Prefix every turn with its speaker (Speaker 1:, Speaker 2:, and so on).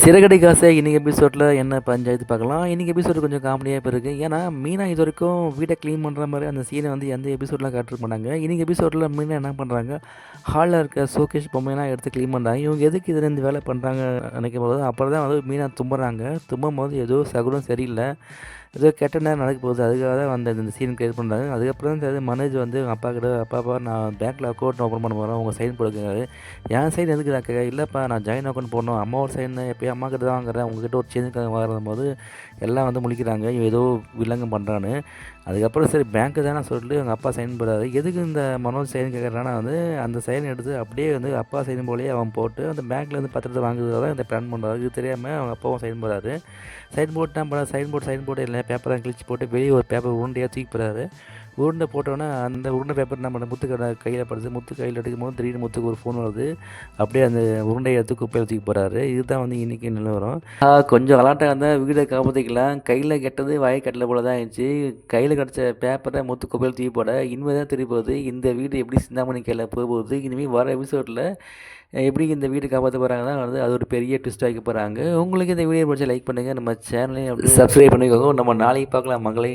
Speaker 1: சிறகடி காசை இன்றைக்கி எபிசோடில் என்ன பஞ்சாயத்து பார்க்கலாம். இன்றைக்கி எபிசோடு கொஞ்சம் காமெடியாக போயிருக்கு. ஏன்னா மீனா இது வரைக்கும் வீட்டை க்ளீன் பண்ணுற மாதிரி அந்த சீனை வந்து எந்த எபிசோடெலாம் காட்டிருக்க மாட்டாங்க. இன்றைக்கி எபிசோடில் மீனா என்ன பண்ணுறாங்க, ஹாலில் இருக்க ஷோகேஷ் பொம்மையெல்லாம் எடுத்து க்ளீன் பண்ணுறாங்க. இவங்க எதுக்கு இதில் இந்த வேலை பண்ணுறாங்க நினைக்கும் போது அப்புறம் தான் வந்து மீனா தும்புறாங்க. தும்பும் போது ஏதோ சகுனம் சரியில்லை, ஏதோ கெட்ட நேரம் நடக்க போகுது. அதுக்காக தான் வந்து இந்த சீன் கிரியேட் பண்ணுறாங்க. அதுக்கப்புறம் தான் தெரியுது மனோஜ் வந்து அப்பா கிட்ட, அப்பா நான் பேங்க்கில் அக்கௌண்ட் ஓப்பன் பண்ண போகிறேன், உங்கள் சைன் போடுங்க. என் சைன் எதுக்கு கேட்க, இல்லைப்பா நான் ஜாயின் அக்கௌண்ட் போடணும், அம்மாவோட சைன் எப்போயும் அம்மா கிட்ட தான் வாங்குறேன், உங்ககிட்ட ஒரு சேஞ்சுக்காக வரும்போது எல்லாம் வந்து முழிக்கிறாங்க, இவன் ஏதோ வில்லங்கம் பண்ணுறான்னு. அதுக்கப்புறம் சரி பேங்க்கு தானே சொல்லிட்டு எங்கள் அப்பா சைன் போடாது. எதுக்கு இந்த மனோஜ் சைன் கேட்குறான்னா வந்து அந்த சைன் எடுத்து அப்படியே வந்து அப்பா சைன் போலேயே அவன் போட்டு அந்த பேங்க்லேருந்து பத்திரத்தை வாங்குறதாக தான் இந்த பிளான் பண்ணுறாரு. இது தெரியாமல் அவங்க அப்பாவும் சைன் போடுறாரு. சைன் போட்டு தான் போட சைன் போட்டு இல்லை பேப்பரை கிழிச்சு போட்டு வெளியே ஒரு பேப்பர் உருண்டையாக தூக்கி போகிறாரு. உருண்டை போட்டோன்னே அந்த உருண்டை பேப்பர் நம்ம முத்து கையில் படுது. முத்து கையில் எடுக்கும் போது திடீர்னு முத்துக்கு ஒரு ஃபோன் வருது. அப்படியே அந்த உருண்டையை எடுத்து குப்பையில் தூக்கி போகிறாரு. இதுதான் வந்து இன்றைக்கி நிலவரம். கொஞ்சம் விளாட்டாக இருந்தால் வீடை காப்பாற்றிக்கலாம். கையில் கெட்டது வாய் கட்டல போல தான் ஆயிடுச்சு. கையில் கிடச்ச பேப்பரை முத்து குப்பையில் தூக்கி போட இனிமேல் தான் திரும்பி போகுது. இந்த வீடு எப்படி சிந்தாமணி கையில் போகுது. இனிமேல் வர எபிசோடில் எப்படி இந்த வீடு காப்பாற்ற போகிறாங்கன்னா வந்து அது ஒரு பெரிய ட்விஸ்ட் ஆகி போகிறாங்க. உங்களுக்கு இந்த வீடியோ பிடிச்சா லைக் பண்ணுங்கள், நம்ம சேனலையும் அப்படி சப்ஸ்கிரைப் பண்ணிக்கோங்க. நம்ம நாளைக்கு பார்க்கலாம் மகளே.